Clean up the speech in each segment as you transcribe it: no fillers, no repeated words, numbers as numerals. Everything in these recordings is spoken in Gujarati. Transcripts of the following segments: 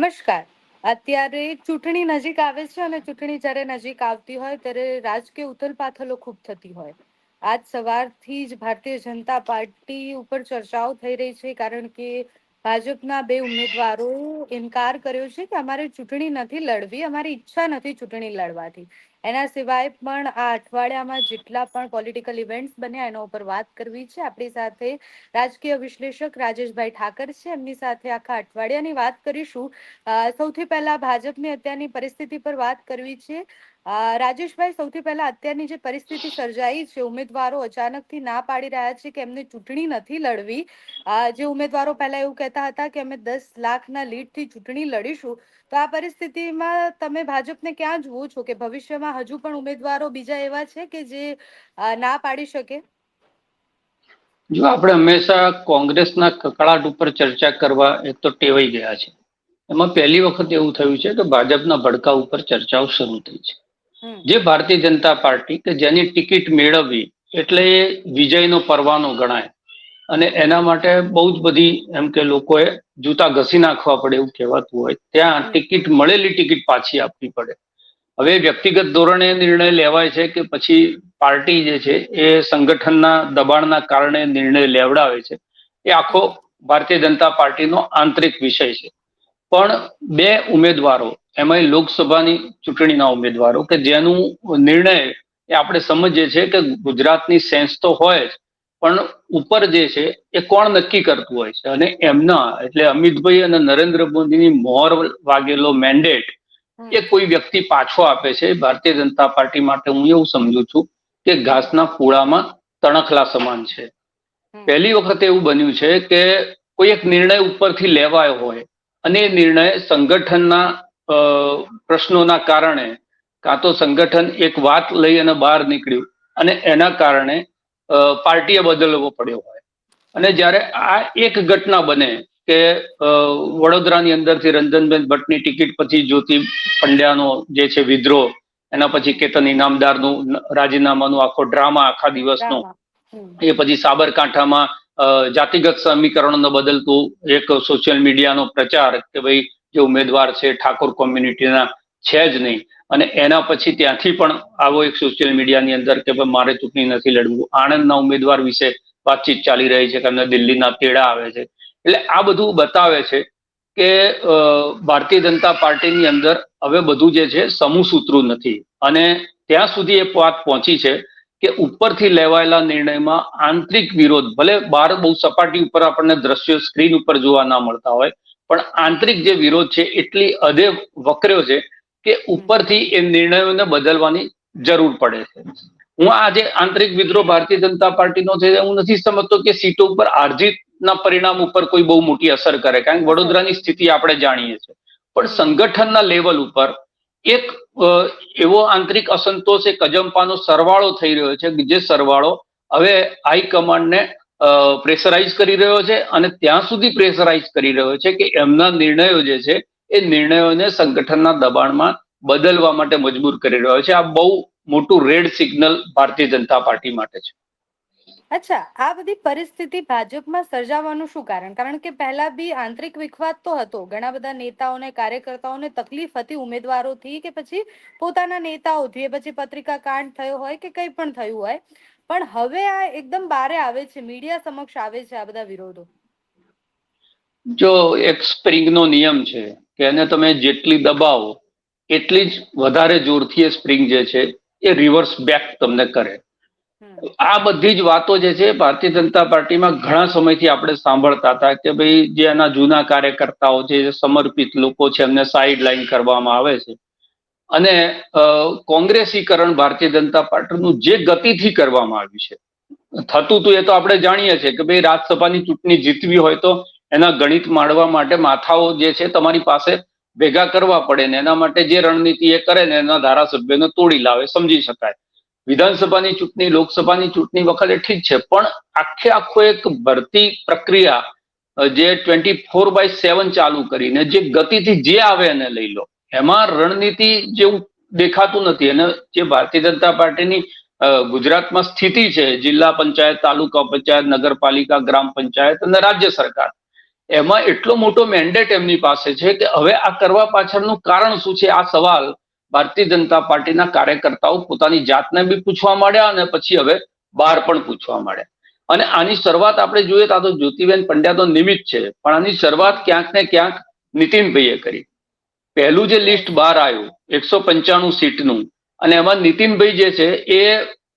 નમસ્કાર. અત્યારે ચૂંટણી નજીક આવે છે અને ચૂંટણી જ્યારે નજીક આવતી હોય ત્યારે રાજકીય ઉથલપાથલો ખૂબ થતી હોય. આજ સવારથી જ ભારતીય જનતા પાર્ટી ઉપર ચર્ચાઓ થઈ રહી છે, કારણ કે ભાજપના બે ઉમેદવારો ઇનકાર કર્યો છે કે અમારે ચૂંટણી નથી લડવી, અમારી ઈચ્છા નથી ચૂંટણી લડવાથી. એના સિવાય પણ આ અઠવાડિયામાં જેટલા પણ પોલિટિકલ ઇવેન્ટ્સ બન્યા એના ઉપર વાત કરવી છે. આપણી સાથે રાજકીય વિશ્લેષક રાજેશભાઈ ઠાકર છે, એમની સાથે આખા અઠવાડિયાની વાત કરીશું. સૌથી પહેલા ભાજપની અત્યારની પરિસ્થિતિ પર વાત કરવી છે. રાજેશભાઈ, સૌથી પહેલા અત્યારની જે પરિસ્થિતિ સર્જાઈ છે, ઉમેદવારો અચાનકથી ના પાડી રહ્યા છે કે એમને ચૂંટણી નથી લડવી. જે ઉમેદવારો પહેલા એવું કહેતા હતા કે અમે 10 લાખના લીડથી ચૂંટણી લડીશું, તો આ પરિસ્થિતિમાં તમે ભાજપને ક્યાં જુઓ છો કે ભવિષ્યમાં હજુ પણ ઉમેદવારો બીજા એવા છે કે જે ના પાડી શકે? જો આપણે હંમેશા કોંગ્રેસના કકળાટ ઉપર ચર્ચા કરવા એક તો ટેવાઈ ગયા છે. એમાં પહેલી વખત એવું થયું છે કે ભાજપના ભડકા ઉપર ચર્ચાઓ શરૂ થઈ છે. જે ભારતીય જનતા પાર્ટી કે જેની ટિકિટ મેળવવી એટલે એ વિજયનો પરવાનો ગણાય અને એના માટે બહુ જ બધી એમ કે લોકોએ જૂતા ઘસી નાખવા પડે એવું કહેવાતું હોય, ત્યાં ટિકિટ મળેલી ટિકિટ પાછી આપવી પડે. હવે વ્યક્તિગત ધોરણે નિર્ણય લેવાય છે કે પછી પાર્ટી જે છે એ સંગઠનના દબાણના કારણે નિર્ણય લેવડાવે છે, એ આખો ભારતીય જનતા પાર્ટીનો આંતરિક વિષય છે. પણ બે ઉમેદવારો, એમાંય લોકસભાની ચૂંટણીના ઉમેદવારો કે જેનું નિર્ણય એ આપણે સમજીએ છીએ કે ગુજરાતની સેન્સ તો હોય જ, પણ ઉપર જે છે એ કોણ નક્કી કરતું હોય છે, અને એમના એટલે અમિતભાઈ અને નરેન્દ્ર મોદીની મોહર વાગેલો મેન્ડેટ એ કોઈ વ્યક્તિ પાછો આપે છે. ભારતીય જનતા પાર્ટી માટે હું એવું સમજુ છું કે ઘાસના પૂળામાં તણખલા સમાન છે. પહેલી વખત એવું બન્યું છે કે કોઈ એક નિર્ણય ઉપરથી લેવાયો હોય અને એ નિર્ણય સંગઠનના પ્રશ્નોના કારણે કાં તો સંગઠન એક વાત લઈ અને બહાર નીકળ્યું અને એના કારણે પાર્ટીએ બદલવો પડ્યો હોય. અને જ્યારે આ એક ઘટના બને કે વડોદરાની અંદરથી રંજનબેન ભટ્ટની ટિકિટ પછી જ્યોતિ પંડ્યાનો જે છે વિદ્રોહ, એના પછી કેતન ઇનામદારનું રાજીનામાનું આખો ડ્રામા આખા દિવસનો, એ પછી સાબરકાંઠામાં જાતિગત સમીકરણોને બદલતું એક સોશિયલ મીડિયાનો પ્રચાર કે ભાઈ જે ઉમેદવાર છે ઠાકોર કોમ્યુનિટીના છે જ નહીં, અને એના પછી ત્યાંથી પણ આવો એક સોશિયલ મીડિયાની અંદર કે ભાઈ મારે ચૂંટણી નથી લડવું. આણંદના ઉમેદવાર વિશે વાતચીત ચાલી રહી છે કે અમને દિલ્હીના તેડા આવે છે. એટલે આ બધું બતાવે છે કે ભારતીય જનતા પાર્ટીની અંદર હવે બધું જે છે સમૂહ સૂત્રું નથી. અને ત્યાં સુધી એક વાત પહોંચી છે કે ઉપરથી લેવાયેલા નિર્ણયમાં આંતરિક વિરોધ, ભલે બહાર બહુ સપાટી ઉપર આપણને દ્રશ્યો સ્ક્રીન ઉપર જોવા ના મળતા હોય, પણ આંતરિક જે વિરોધ છે એટલી હદે વકર્યો છે કે ઉપરથી એ નિર્ણયોને બદલવાની જરૂર પડે છે. હું આજે આંતરિક વિદ્રોહ ભારતીય જનતા પાર્ટીનો છે હું નથી સમજતો કે સીટો ઉપર હારજીતના પરિણામ ઉપર કોઈ બહુ મોટી અસર કરે, કારણ કે વડોદરાની સ્થિતિ આપણે જાણીએ છીએ. પણ સંગઠનના લેવલ ઉપર એક એવો આંતરિક અસંતોષ, એક અજંપાનો સરવાળો થઈ રહ્યો છે, જે સરવાળો હવે હાઈકમાન્ડને પ્રેશરાઇઝ કરી રહ્યો છે અને ત્યાં સુધી પ્રેશરાઇઝ કરી રહ્યો છે કે એમના નિર્ણયો જે છે એ નિર્ણયોને સંગઠનના દબાણમાં બદલવા માટે મજબૂર કરી રહ્યો છે. આ બહુ મોટું red signal Bharatiya Janata party માટે છે. અચ્છા, આ બધી પરિસ્થિતિ ભાજપમાં સર્જાવાનું શું કારણ? કારણ કે પહેલા બી આંતરિક વિખવાદ તો હતો, ઘણા બધા નેતાઓને કાર્યકર્તાઓને તકલીફ હતી ઉમેદવારોથી કે પછી પોતાના નેતાઓથી, પછી પત્રિકા કાંડ થયો હોય કે કંઈ પણ થયું હોય, પણ હવે આ એકદમ બારે આવે છે, મીડિયા સમક્ષ આવે છે આ બધા વિરોધો. જો એક સ્પ્રિંગનો નિયમ છે કે એને તમે જેટલી દબાવો એટલી જ વધારે જોરથી એ સ્પ્રિંગ જે છે એ રિવર્સ બેક તમને કરે. આ બધી જ વાતો જે છે ભારતીય જનતા પાર્ટીમાં ઘણા સમયથી આપણે સાંભળતા હતા કે ભાઈ જે એના જૂના કાર્યકર્તાઓ છે, જે સમર્પિત લોકો છે, એમને સાઈડ લાઈન કરવામાં આવે છે. અને કોંગ્રેસીકરણ ભારતીય જનતા પાર્ટીનું જે ગતિથી કરવામાં આવ્યું છે, થતું હતું એ તો આપણે જાણીએ છીએ કે ભાઈ રાજ્યસભાની ચૂંટણી જીતવી હોય તો એના ગણિત માંડવા માટે માથાઓ જે છે તમારી પાસે ભેગા કરવા પડે ને એના માટે જે રણનીતિ એ કરે ને એના ધારાસભ્યોને તોડી લાવે, સમજી શકાય. વિધાનસભાની ચૂંટણી, લોકસભાની ચૂંટણી વખતે ઠીક છે, પણ આખો એક ભરતી પ્રક્રિયા જે 24/7 ચાલુ કરીને જે ગતિથી જે આવે એને લઈ લો, એમાં રણનીતિ જેવું દેખાતું નથી. અને જે ભારતીય જનતા પાર્ટીની ગુજરાતમાં સ્થિતિ છે, જિલ્લા પંચાયત, તાલુકા પંચાયત, નગરપાલિકા, ગ્રામ પંચાયત અને રાજ્ય સરકાર, એમાં એટલો મોટો મેન્ડેટ એમની પાસે છે કે હવે આ કરવા પાછળનું કારણ શું છે, આ સવાલ ભારતીય જનતા પાર્ટીના કાર્યકર્તાઓ પોતાની જાતને બી પૂછવા માંડ્યા અને પછી હવે બહાર પણ પૂછવા માંડ્યા. અને આની શરૂઆત આપણે જોઈએ તો જ્યોતિબેન પંડ્યા તો નિમિત્ત છે, પણ આની શરૂઆત ક્યાંક ને ક્યાંક નીતિનભાઈએ કરી. પહેલું જે લિસ્ટ બહાર આવ્યું 195 સીટનું, અને એમાં નીતિનભાઈ જે છે એ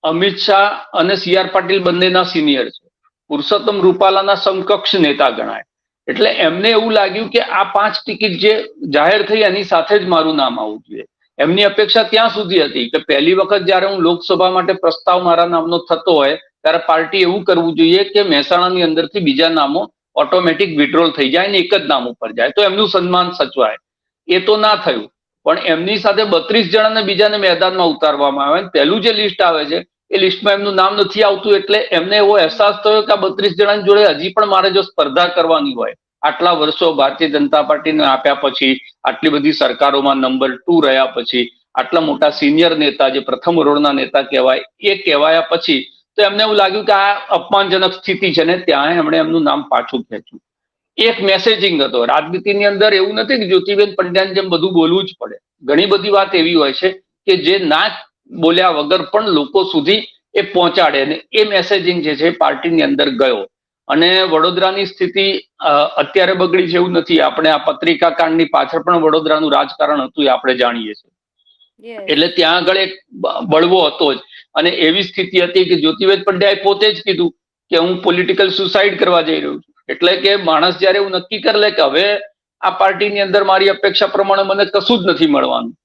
અમિત શાહ અને CR પાટીલ બંનેના સિનિયર છે, પુરુષોત્તમ રૂપાલાના સમકક્ષ નેતા ગણાય. એટલે એમને એવું લાગ્યું કે આ 5 ટિકિટ જે જાહેર થઈ એની સાથે જ મારું નામ આવવું જોઈએ. એમની અપેક્ષા ત્યાં સુધી હતી કે પહેલી વખત જયારે હું લોકસભા માટે પ્રસ્તાવ મારા નામનો થતો હોય ત્યારે પાર્ટી એવું કરવું જોઈએ કે મહેસાણાની અંદરથી બીજા નામો ઓટોમેટિક વિડ્રોલ થઈ જાય અને એક જ નામ ઉપર જાય તો એમનું સન્માન સચવાય. એ તો ના થયું, પણ એમની સાથે 32 જણાને બીજાને મેદાનમાં ઉતારવામાં આવે. પહેલું જે લિસ્ટ આવે છે એ લિસ્ટમાં એમનું નામ નથી આવતું, એટલે એમને એવો અહેસાસ થયો કે આ 32 જણાની જોડે હજી પણ મારે જો સ્પર્ધા કરવાની હોય, આટલા વર્ષો ભારતીય જનતા પાર્ટીને આપ્યા પછી, આટલી બધી સરકારોમાં નંબર 2 રહ્યા પછી, આટલા મોટા સિનિયર નેતા જે પ્રથમ હરોળના નેતા કહેવાય એ કહેવાયા પછી તો એમને એવું લાગ્યું કે આ અપમાનજનક સ્થિતિ છે ને ત્યાં એમણે એમનું નામ પાછું ખેંચ્યું. એક મેસેજિંગ હતો. રાજનીતિની અંદર એવું નથી કે જ્યોતિબેન પંડ્યાને જેમ બધું બોલવું જ પડે. ઘણી બધી વાત એવી હોય છે કે જે ના બોલ્યા વગર પણ લોકો સુધી એ પહોંચાડે, અને એ મેસેજિંગ જે છે પાર્ટીની અંદર ગયો. અને વડોદરાની સ્થિતિ અત્યારે બગડી છે એવું નથી. આપણે આ પત્રિકા કાંડની પાછળ પણ વડોદરાનું રાજકારણ હતું એ આપણે જાણીએ છીએ. એટલે ત્યાં આગળ એક બળવો હતો જ, અને એવી સ્થિતિ હતી કે જ્યોતિબેન પંડ્યાએ પોતે જ કીધું કે હું પોલિટિકલ સુસાઇડ કરવા જઈ રહ્યો છું. એટલે કે માણસ જયારે એવું નક્કી કરી લે કે હવે આ પાર્ટીની અંદર મારી અપેક્ષા પ્રમાણે મને કશું જ નથી મળવાનું,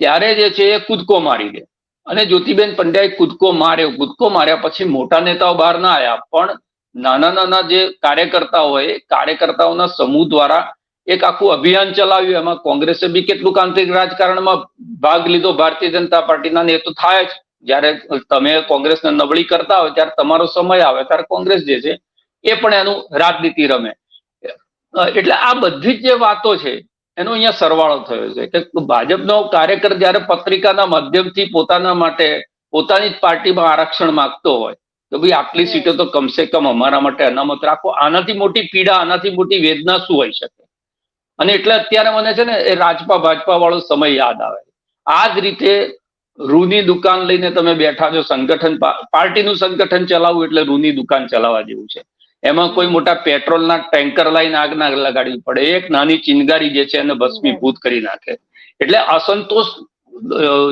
ત્યારે જે છે એ કૂદકો મારી દે. અને જ્યોતિબેન પંડ્યાએ કૂદકો માર્યા પછી મોટા નેતાઓ બહાર ના આવ્યા, પણ નાના નાના જે કાર્યકર્તાઓ હોય એ કાર્યકર્તાઓના સમૂહ દ્વારા એક આખું અભિયાન ચલાવ્યું. એમાં કોંગ્રેસે બી કેટલું આંતરિક રાજકારણમાં ભાગ લીધો ભારતીય જનતા પાર્ટીના, ને એ તો થાય જ. જયારે તમે કોંગ્રેસને નબળી કરતા હોય ત્યારે તમારો સમય આવે ત્યારે કોંગ્રેસ જે છે એ પણ એનું રાજનીતિ રમે. એટલે આ બધી જ જે વાતો છે એનો અહીંયા સરવાળો થયો છે કે ભાજપનો કાર્યકર જયારે પત્રિકાના માધ્યમથી પોતાના માટે પોતાની જ પાર્ટીમાં આરક્ષણ માંગતો હોય તો ભાઈ આટલી સીટો તો કમસે કમ અમારા માટે અનામત રાખો. આનાથી મોટી પીડા, આનાથી મોટી વેદના શું હોઈ શકે? અને એટલે અત્યારે મને છે ને એ રાજપા ભાજપા વાળો સમય યાદ આવે. આ જ રીતે રૂની દુકાન લઈને તમે બેઠા છો, સંગઠન પાર્ટીનું સંગઠન ચલાવવું એટલે રૂની દુકાન ચલાવવા જેવું છે. એમાં કોઈ મોટા પેટ્રોલના ટેન્કર લઈને આગ ના લગાડવી પડે, એક નાની ચિનગારી જે છે એને ભસ્મીભૂત કરી નાખે. એટલે અસંતોષ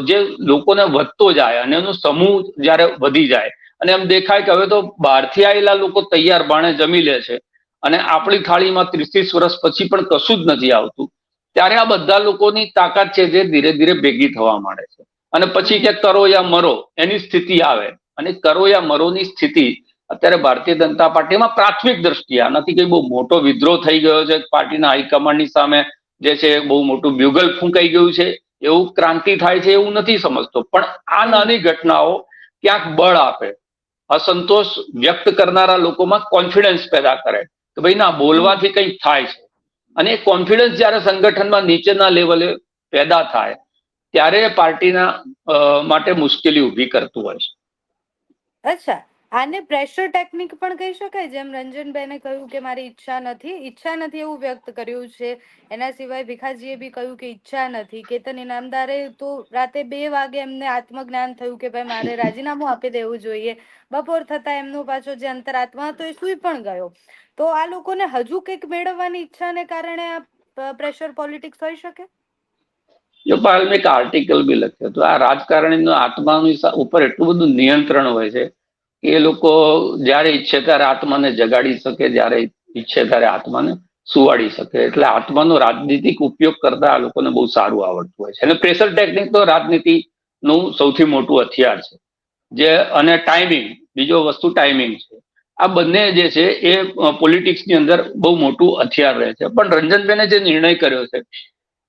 જે લોકોને વધતો જાય અને એનો સમૂહ જયારે વધી જાય અને એમ દેખાય કે હવે તો બહારથી આવેલા લોકો તૈયાર બાણે જમી લે છે અને આપણી થાળીમાં 30 વર્ષ પછી પણ કશું જ નથી આવતું, ત્યારે આ બધા લોકોની તાકાત છે જે ધીરે ધીરે ભેગી થવા માંડે છે. અને પછી કે કરો યા મરો એની સ્થિતિ આવે. અને કરો યા મરોની સ્થિતિ અત્યારે ભારતીય જનતા પાર્ટીમાં પ્રાથમિક દ્રષ્ટિએ, આનાથી કઈ બહુ મોટો વિદ્રોહ થઈ ગયો છે પાર્ટીના હાઈકમાન્ડની સામે, જે છે બહુ મોટું બ્યુગલ ફૂંકાઈ ગયું છે એવું ક્રાંતિ થાય છે એવું નથી સમજતો. પણ આ નાની ઘટનાઓ ક્યાંક બળ આપે, અસંતોષ વ્યક્ત કરનારા લોકોમાં કોન્ફિડન્સ પેદા કરે કે ભાઈ ના, બોલવાથી કંઈક થાય છે. અને એ કોન્ફિડન્સ જયારે સંગઠનમાં નીચેના લેવલે પેદા થાય ત્યારે પાર્ટીના માટે મુશ્કેલી ઊભી કરતું હોય છે. અચ્છા, આને પ્રેશર ટેકનિક પણ કહી શકાય, જેમ રંજનબેને કહ્યું કે મારી ઈચ્છા નથી એવું વ્યક્ત કર્યું છે. એના સિવાય ભીખાજીએ બી કહ્યું કે ઈચ્છા નથી. કેતન ઇનામદારે તો રાતે 2 વાગે એમને આત્મજ્ઞાન થયું કે ભાઈ મારે રાજીનામું આપી દેવું જોઈએ. બપોર થતા એમનો પાછો જે અંતરાત્મા હતો એ સુઈ પણ ગયો. તો આ લોકોને હજુ કંઈક મેળવવાની ઈચ્છાને કારણે આ પ્રેશર પોલિટિક્સ હોઈ શકે. જો પાલ મેં એક આર્ટિકલ બી લખ્યો હતો, આ રાજકારણીનો આત્માની ઉપર એટલું બધું નિયંત્રણ હોય છે કે એ લોકો જયારે ઈચ્છે ત્યારે આત્માને જગાડી શકે, જયારે ઈચ્છે ત્યારે આત્માને સુવાડી શકે. એટલે આત્માનો રાજનીતિક ઉપયોગ કરતા આ લોકોને બહુ સારું આવડતું હોય છે. અને પ્રેશર ટેકનિક તો રાજનીતિનું સૌથી મોટું હથિયાર છે. જે અને ટાઈમિંગ, બીજો વસ્તુ ટાઈમિંગ છે. આ બંને જે છે એ પોલિટિક્સની અંદર બહુ મોટું હથિયાર રહે છે. પણ રંજનબેને જે નિર્ણય કર્યો છે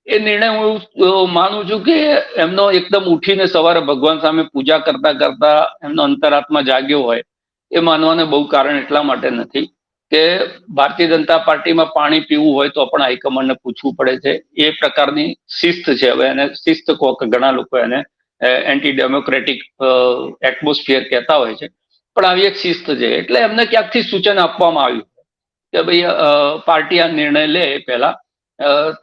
એ નિર્ણય હું માનું છું કે એમનો એકદમ ઉઠીને સવારે ભગવાન સામે પૂજા કરતા કરતા એમનો અંતરાત્મા જાગ્યો હોય એ માનવાને બહુ કારણ એટલા માટે નથી કે ભારતીય જનતા પાર્ટીમાં પાણી પીવું હોય તો પણ હાઈકમાન્ડને પૂછવું પડે છે. એ પ્રકારની શિસ્ત છે. હવે એને શિસ્ત કહો કે ઘણા લોકો એને એન્ટી ડેમોક્રેટિક એટમોસ્ફિયર કહેતા હોય છે, પણ આવી એક શિસ્ત છે. એટલે એમને ક્યાંકથી સૂચન આપવામાં આવ્યું કે ભાઈ પાર્ટી આ નિર્ણય લે પહેલા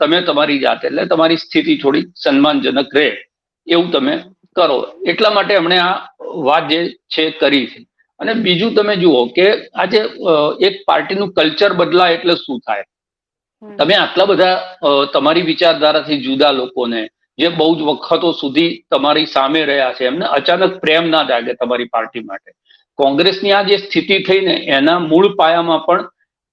તમે તમારી જાતે, એટલે તમારી સ્થિતિ થોડી સન્માનજનક રહે એવું તમે કરો. એટલા માટે એમણે આ વાત જે છે કરી છે. અને બીજું તમે જુઓ કે આજે એક પાર્ટીનું કલ્ચર બદલાય એટલે શું થાય. તમે આટલા બધા તમારી વિચારધારાથી જુદા લોકોને જે બહુ જ વખતો સુધી તમારી સામે રહ્યા છે એમને અચાનક પ્રેમ ના જાગે તમારી પાર્ટી માટે. કોંગ્રેસની આ જે સ્થિતિ થઈ ને એના મૂળ પાયામાં પણ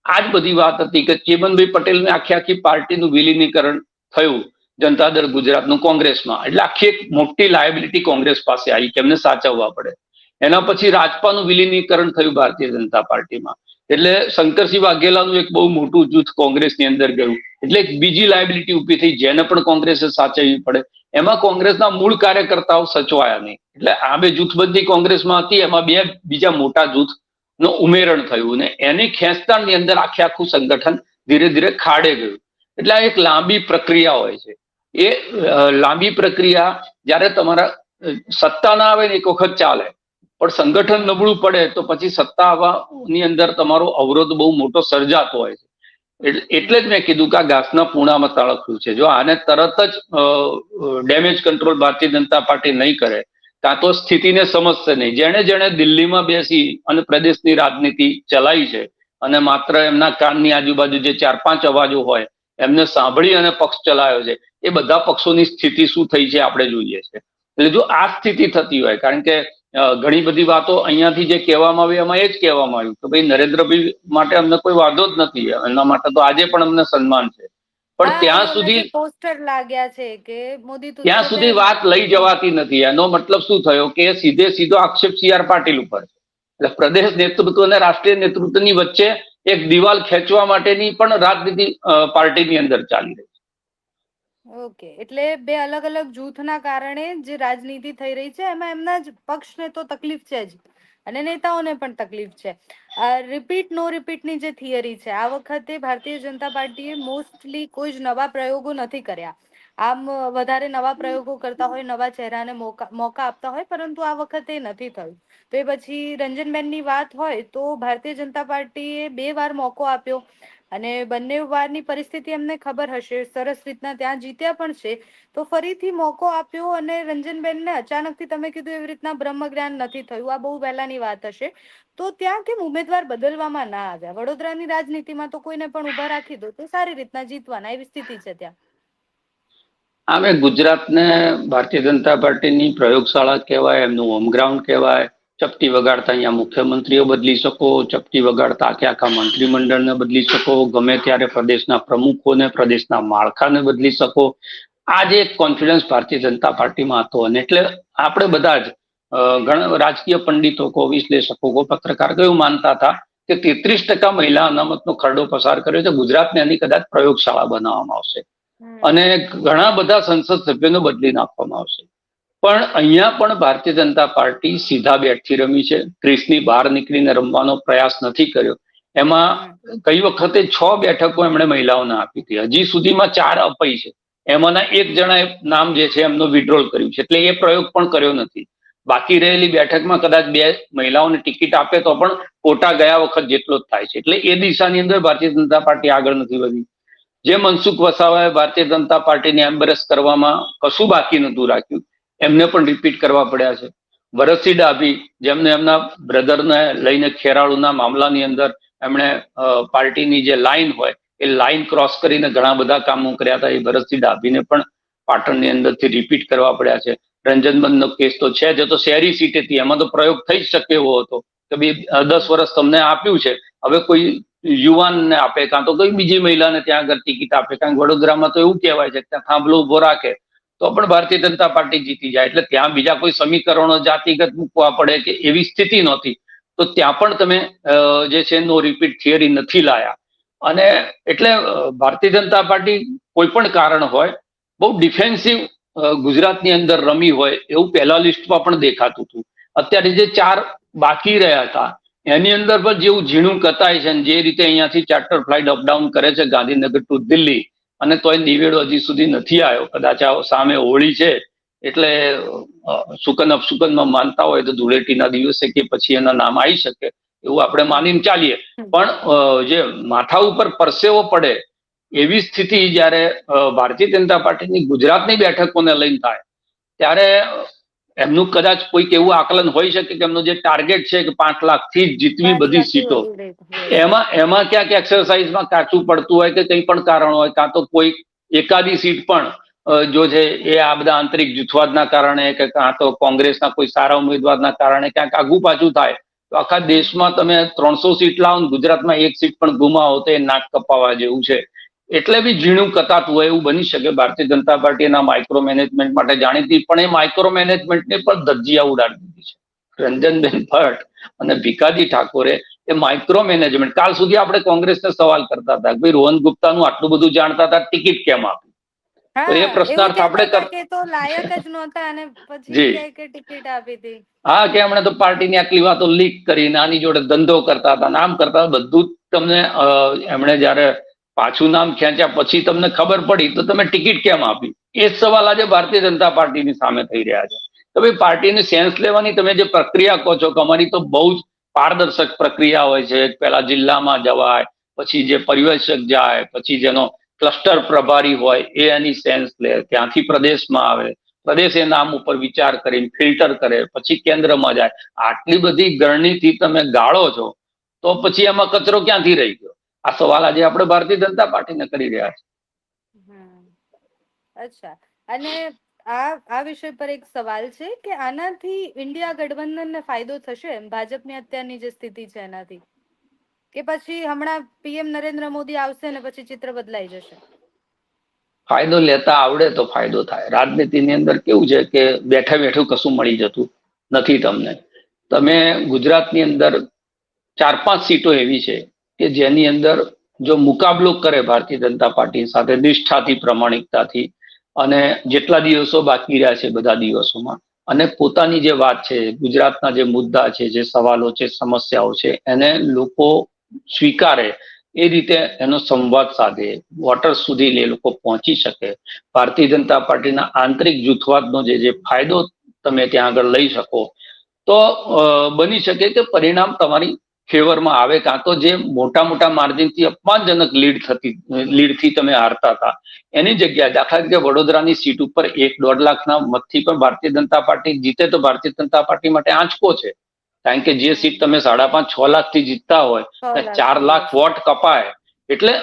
આ જ બધી વાત હતી કે ચેતનભાઈ પટેલની આખી આખી પાર્ટીનું વિલીનીકરણ થયું જનતા દળ ગુજરાતનું કોંગ્રેસમાં, એટલે આખી એક મોટી લાયબિલિટી કોંગ્રેસ પાસે આવી કે એમને સાચવવા પડે. એના પછી રાજપાનું વિલીનીકરણ થયું ભારતીય જનતા પાર્ટીમાં, એટલે શંકરસિંહ વાઘેલાનું એક બહુ મોટું જૂથ કોંગ્રેસની અંદર ગયું, એટલે એક બીજી લાયબિલિટી ઉભી થઈ જેને પણ કોંગ્રેસે સાચવવી પડે. એમાં કોંગ્રેસના મૂળ કાર્યકર્તાઓ સચવાયા નહીં, એટલે આ બે જૂથબંધી કોંગ્રેસમાં હતી, એમાં બે બીજા મોટા જૂથ નું ઉમેરણ થયું ને એની ખેંચતાણની અંદર આખે આખું સંગઠન ધીરે ધીરે ખાડે ગયું. એટલે આ એક લાંબી પ્રક્રિયા હોય છે. એ લાંબી પ્રક્રિયા જ્યારે તમારા સત્તા ના આવે ને એક વખત ચાલે, પણ સંગઠન નબળું પડે તો પછી સત્તા આવવાની અંદર તમારો અવરોધ બહુ મોટો સર્જાતો હોય છે. એટલે જ મેં કીધું કે આ ઘાસના પૂણામાં તળખ્યું છે. જો આને તરત જ damage control Bharatiya Janata party નહીં કરે, કાં તો સ્થિતિને સમજશે નહીં. જેણે જેણે દિલ્હીમાં બેસી અને પ્રદેશની રાજનીતિ ચલાવી છે અને માત્ર એમના કાનની આજુબાજુ જે 4-5 અવાજો હોય એમને સાંભળી અને પક્ષ ચલાવ્યો છે, એ બધા પક્ષોની સ્થિતિ શું થઈ છે આપણે જોઈએ છે. એટલે જો આ સ્થિતિ થતી હોય, કારણ કે ઘણી બધી વાતો અહીંયાથી જે કહેવામાં આવી એમાં એ જ કહેવામાં આવ્યું કે ભાઈ નરેન્દ્રભાઈ માટે અમને કોઈ વાંધો જ નથી, એમના માટે તો આજે પણ અમને સન્માન છે, પણ ત્યાં સુધી પોસ્ટર લાગ્યા છે કે મોદી ત્યાં સુધી વાત લઈ જવાતી નથી. એનો મતલબ શું થયો કે સીધો આક્ષેપ CR પાટીલ ઉપર છે. એટલે પ્રદેશ નેતૃત્વ અને રાષ્ટ્રીય નેતૃત્વની વચ્ચે એક દિવાલ ખેંચવા માટેની પણ રાજનીતિ પાર્ટીની અંદર ચાલી રહી છે. ઓકે, એટલે બે અલગ અલગ જૂથના કારણે જે રાજનીતિ થઈ રહી છે એમાં એમના જ પક્ષને તો તકલીફ છે જ અને નેતાઓને પણ તકલીફ છે. રિપીટ નો રિપીટની જે થિયરી છે, આ વખતે ભારતીય જનતા પાર્ટીએ મોસ્ટલી કોઈ જ નવા પ્રયોગો નથી કર્યા. આમ વધારે નવા પ્રયોગો કરતા હોય, નવા ચહેરાને મોકા આપતા હોય, પરંતુ આ વખતે નથી થયું. તો એ પછી રંજનબેનની વાત હોય તો ભારતીય જનતા પાર્ટીએ 2 વાર મોકો આપ્યો અને બંને વારની પરિસ્થિતિ એમને ખબર હશે, સરસ રીતના ત્યાં જીત્યા પણ છે. તો ફરીથી મોકો આપ્યો અને રંજનબેનને અચાનકથી તમે કીધું એવી રીતના બ્રહ્મજ્ઞાન નથી થયું, આ બહુ પહેલાની વાત હશે. તો ત્યાં કેમ ઉમેદવાર બદલવામાં ના આવ્યા? વડોદરાની રાજનીતિમાં તો કોઈને પણ ઉભા રાખી દો તો સારી રીતના જીતવાના એવી સ્થિતિ છે ત્યાં. આમે ગુજરાતને ભારતીય જનતા પાર્ટીની પ્રયોગશાળા કહેવાય, એમનું હોમ ગ્રાઉન્ડ કહેવાય. ચપટી વગાડતા અહીંયા મુખ્યમંત્રીઓ બદલી શકો, ચપટી વગાડતા આખા મંત્રીમંડળને બદલી શકો, ગમે ત્યારે પ્રદેશના પ્રમુખોને, પ્રદેશના માળખાને બદલી શકો. આ જે કોન્ફિડન્સ ભારતીય જનતા પાર્ટીમાં હતો, અને એટલે આપણે બધા જ ઘણા રાજકીય પંડિતો કો, વિશ્લેષકો કો, પત્રકાર એવું માનતા હતા કે 33% મહિલા અનામતનો ખરડો પસાર કર્યો છે, ગુજરાતને એની કદાચ પ્રયોગશાળા બનાવવામાં આવશે અને ઘણા બધા સંસદ સભ્યોને બદલી નાખવામાં આવશે. પણ અહીંયા પણ ભારતીય જનતા પાર્ટી સીધા બેટથી રમી છે, ક્રીસની બહાર નીકળીને રમવાનો પ્રયાસ નથી કર્યો. એમાં કઈ વખતે 6 બેઠકો એમણે મહિલાઓને આપી હતી, હજી સુધીમાં 4 અપાઈ છે. એમાંના એક જણાએ નામ જે છે એમનો વિડ્રોલ કર્યું છે, એટલે એ પ્રયોગ પણ કર્યો નથી. બાકી રહેલી બેઠકમાં કદાચ 2 મહિલાઓને ટિકિટ આપે તો પણ કોટા ગયા વખત જેટલો જ થાય છે. એટલે એ દિશાની અંદર ભારતીય જનતા પાર્ટી આગળ નથી વધી. જે મનસુખ વસાવાએ ભારતીય જનતા પાર્ટીને એમ્બેરેસ કરવામાં કશું બાકી નતું રાખ્યું, એમને પણ રિપીટ કરવા પડ્યા છે. ભરતસિંહ ડાભી, જેમને એમના બ્રધરને લઈને ખેરાળુના મામલાની અંદર એમણે પાર્ટીની જે લાઈન હોય એ લાઈન ક્રોસ કરીને ઘણા બધા કામો કર્યા હતા, એ ભરતસિંહ ડાભીને પણ પાટણની અંદરથી રિપીટ કરવા પડ્યા છે. રંજનબેનનો કેસ તો છે જ, તો શહેરી સીટ હતી, એમાં તો પ્રયોગ થઈ જ શકે એવો હતો કે ભાઈ 10 વર્ષ તમને આપ્યું છે, હવે કોઈ યુવાનને આપે કાં તો કોઈ બીજી મહિલાને ત્યાં આગળ ટિકિટ આપે. કારણ કે વડોદરામાં તો એવું કહેવાય છે કે ત્યાં થાંભલો ઉભો રાખે તો પણ ભારતીય જનતા પાર્ટી જીતી જાય, એટલે ત્યાં બીજા કોઈ સમીકરણો જાતિગત મૂકવા પડે કે એવી સ્થિતિ નહોતી. તો ત્યાં પણ તમે જે છે નો રિપીટ થિયરી નથી લાયા. અને એટલે ભારતીય જનતા પાર્ટી કોઈ પણ કારણ હોય બહુ ડિફેન્સિવ ગુજરાતની અંદર રમી હોય એવું પહેલા લિસ્ટમાં પણ દેખાતું હતું. અત્યારે જે 4 બાકી રહ્યા હતા એની અંદર પણ જેવું ઝીણું કતાય છે, જે રીતે અહીંયાથી ચાર્ટર ફ્લાઇટ અપડાઉન કરે છે ગાંધીનગર ટુ દિલ્હી, અને તોય નિવેડો હજી સુધી નથી આવ્યો. કદાચ સામે હોળી છે એટલે સુકન અપસુકનમાં માનતા હોય તો ધૂળેટીના દિવસે કે પછી એના નામ આવી શકે એવું આપણે માનીને ચાલીએ. પણ જે માથા ઉપર પરસેવો પડે એવી સ્થિતિ જયારે ભારતીય જનતા પાર્ટીની ગુજરાતની બેઠકોને લઈને થાય ત્યારે એમનું કદાચ કોઈક એવું આકલન હોઈ શકે કે એમનું જે ટાર્ગેટ છે કે 5 લાખથી જ જીતવી બધી સીટો, એમાં ક્યાંક એક્સરસાઇઝમાં કાચું પડતું હોય કે કંઈ પણ કારણ હોય, કાં તો કોઈ એકાદી સીટ પણ જો છે એ આ બધા આંતરિક જૂથવાદના કારણે કે કાં તો કોંગ્રેસના કોઈ સારા ઉમેદવારના કારણે ક્યાંક આગુ પાછું થાય તો આખા દેશમાં તમે 300 સીટ લાવો, ગુજરાતમાં 1 સીટ પણ ગુમાવો તો એ નાક કપાવા જેવું છે. એટલે બી ઝીણું કતાતું હોય એવું બની શકે. ભારતીય જનતા પાર્ટીના માઇક્રો મેનેજમેન્ટ માટે જાણીતી, પણ એ માઇક્રો મેનેજમેન્ટને પણ ધજ્જિયા ઉડાડી દીધી છે. રંજનબેન ભટ્ટ અને ભીખાજી ઠાકોરે એ માઇક્રો મેનેજમેન્ટ, કાલ સુધી આપણે કોંગ્રેસને સવાલ કરતા હતા કે ભાઈ રોહન ગુપ્તાનું આટલું બધું જાણતા હતા, ટિકિટ કેમ આપી? તો એ પ્રશ્નાર્થ આપણે તો લાયક જ નહોતા અને પછી કે ટિકિટ આપી હતી. હા, કે એમણે તો પાર્ટીની આટલી વાતો લીક કરીને આની જોડે ધંધો કરતા હતા, નામ કરતા, બધું તમને એમણે જયારે પાછું નામ ખેંચ્યા પછી તમને ખબર પડી તો તમે ટિકિટ કેમ આપી? એ જ સવાલ આજે ભારતીય જનતા પાર્ટીની સામે થઈ રહ્યા છે. તો ભાઈ પાર્ટીની સેન્સ લેવાની તમે જે પ્રક્રિયા કહો છો કે અમારી તો બહુ જ પારદર્શક પ્રક્રિયા હોય છે. પેલા જિલ્લામાં જવાય, પછી જે પર્યવેક્ષક જાય, પછી જેનો ક્લસ્ટર પ્રભારી હોય એ એની સેન્સ લે, ત્યાંથી પ્રદેશમાં આવે, પ્રદેશ એ નામ ઉપર વિચાર કરીને ફિલ્ટર કરે, પછી કેન્દ્રમાં જાય. આટલી બધી ગરણીથી તમે ગાળો છો તો પછી એમાં કચરો ક્યાંથી રહી ગયો? આ સવાલ આજે આપણે ભારતીય જનતા પાર્ટીને કરી રહ્યા છે. અચ્છા, અને આ વિષય પર એક સવાલ છે કે આનાથી ઇન્ડિયા ગઠબંધનને ફાયદો થશે ભાજપની અત્યારની જે સ્થિતિ છે એનાથી, કે પછી હમણાં પીએમ નરેન્દ્ર મોદી આવશે ને પછી ચિત્ર બદલાઈ જશે? ફાયદો લેતા આવડે તો ફાયદો થાય. રાજનીતિની અંદર કેવું છે કે બેઠા બેઠું કશું મળી જતું નથી તમને. તમે ગુજરાતની અંદર 4-5 સીટો એવી છે કે જેની અંદર જો મુકાબલો કરે ભારતીય જનતા પાર્ટી સાથે નિષ્ઠાથી, પ્રમાણિકતાથી, અને જેટલા દિવસો બાકી રહ્યા છે બધા દિવસોમાં, અને પોતાની જે વાત છે, ગુજરાતના જે મુદ્દા છે, જે સવાલો છે, સમસ્યાઓ છે, એને લોકો સ્વીકારે એ રીતે એનો સંવાદ સાધે, વોટર્સ સુધી એ લોકો પહોંચી શકે, ભારતીય જનતા પાર્ટીના આંતરિક જૂથવાદનો જે ફાયદો તમે ત્યાં આગળ લઈ શકો, તો બની શકે કે પરિણામ તમારી ફેવરમાં આવે. કાં તો જે મોટા મોટા માર્જિનથી અપમાનજનક લીડથી તમે હારતા હતા એની જગ્યાએ, દાખલા તરીકે વડોદરાની સીટ ઉપર 1-1.5 લાખના મતથી પણ ભારતીય જનતા પાર્ટી જીતે તો ભારતીય જનતા પાર્ટી માટે આંચકો છે. કારણ કે જે સીટ તમે 5.5-6 લાખથી જીતતા હોય, 4 લાખ વોટ કપાય. એટલે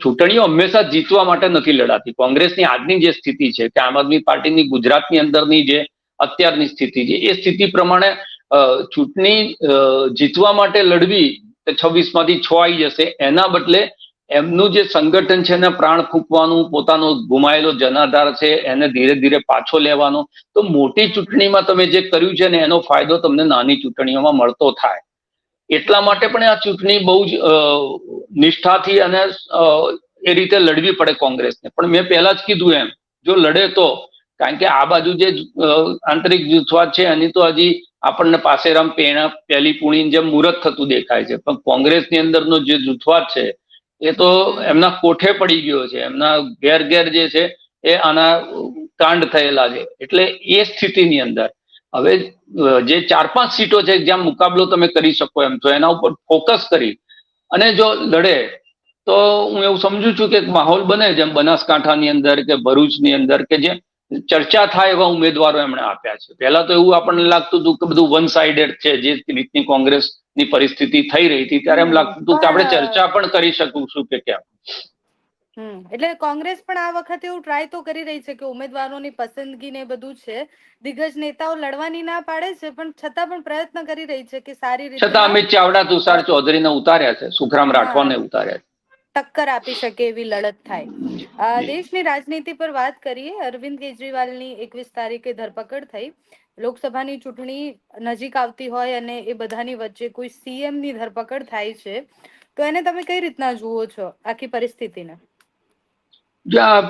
ચૂંટણીઓ હંમેશા જીતવા માટે નથી લડાતી. કોંગ્રેસની આજની જે સ્થિતિ છે કે આમ આદમી પાર્ટીની ગુજરાતની અંદરની જે અત્યારની સ્થિતિ છે એ સ્થિતિ પ્રમાણે ચૂંટણી જીતવા માટે લડવી, 26 માંથી 6 આવી જશે, એના બદલે એમનું જે સંગઠન છે એને પ્રાણ ફૂંકવાનું, પોતાનો ગુમાયેલો જનાધાર છે એને ધીરે ધીરે પાછો લેવાનો, તો મોટી ચૂંટણીમાં તમે જે કર્યું છે ને એનો ફાયદો તમને નાની ચૂંટણીઓમાં મળતો થાય. એટલા માટે પણ આ ચૂંટણી બહુ જ નિષ્ઠાથી અને એ રીતે લડવી પડે કોંગ્રેસને. પણ મેં પહેલા જ કીધું એમ, જો લડે તો, કારણ કે આ બાજુ જે આંતરિક જૂથવાદ છે એની તો હજી આપણને પાસેરામ પહેલી પૂણી જેમ મુહૂર્ત થતું દેખાય છે, પણ કોંગ્રેસની અંદરનો જે જૂથવાદ છે એ તો એમના કોઠે પડી ગયો છે. એમના ઘેર ઘેર જે છે એ આના કાંડ થયેલા છે. એટલે એ સ્થિતિની અંદર હવે જે 4-5 સીટો છે જ્યાં મુકાબલો તમે કરી શકો એમ છો, એના ઉપર ફોકસ કરી અને જો લડે તો હું એવું સમજુ છું કે માહોલ બને જેમ બનાસકાંઠાની અંદર કે ભરૂચની અંદર, કે જે ચર્ચા થાય એવા ઉમેદવારો એમણે આપ્યા છે. પહેલા તો એવું આપણને લાગતું હતું કે બધું વન સાઇડેડ છે, જે રીતની કોંગ્રેસની પરિસ્થિતિ થઈ રહી હતી ત્યારે એમ લાગતું હતું કે આપણે ચર્ચા પણ કરી શકીશું કે કેમ. એટલે કોંગ્રેસ પણ આ વખતે એવું ટ્રાય તો કરી રહી છે કે ઉમેદવારોની પસંદગી ને બધું છે, દિગ્ગજ નેતાઓ લડવાની ના પાડે છે પણ છતાં પણ પ્રયત્ન કરી રહી છે કે સારી રીતે, છતાં અમિત ચાવડા, તુષાર ચૌધરીને ઉતાર્યા છે, સુખરામ રાઠવાને ઉતાર્યા છે, ટક્કર આપી શકે એવી લડત થાય. દેશની રાજનીતિ પર વાત કરીએ. અરવિંદ કેજરીવાલની 21 તારીખે ધરપકડ થઈ. લોકસભાની ચૂંટણી નજીક આવતી હોય અને એ બધાની વચ્ચે કોઈ સીએમ ની ધરપકડ થાય છે, તો એને તમે કઈ રીતના જુઓ છો આખી પરિસ્થિતિને?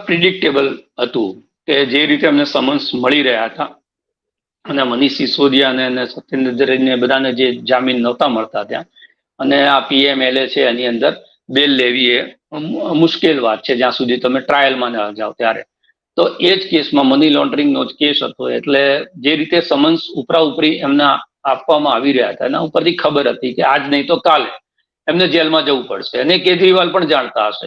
પ્રિડિક્ટેબલ હતું કે જે રીતે અમને સમન્સ મળી રહ્યા હતા અને મનીષ સિસોદિયા અને સત્યેન્દ્ર જૈનને બધાને જે જામીન નહોતા મળતા ત્યાં, અને આ પીએમએલએ છે એની અંદર બેલ લેવી એ મુશ્કેલ વાત છે જ્યાં સુધી તમે ટ્રાયલમાં ના જાઓ ત્યારે. તો એ જ કેસમાં મની લોન્ડરિંગનો જ કેસ હતો, એટલે જે રીતે સમન્સ ઉપરા ઉપરી એમના આપવામાં આવી રહ્યા હતા એના ઉપરથી ખબર હતી કે આજ નહીં તો કાલે એમને જેલમાં જવું પડશે, અને કેજરીવાલ પણ જાણતા હશે.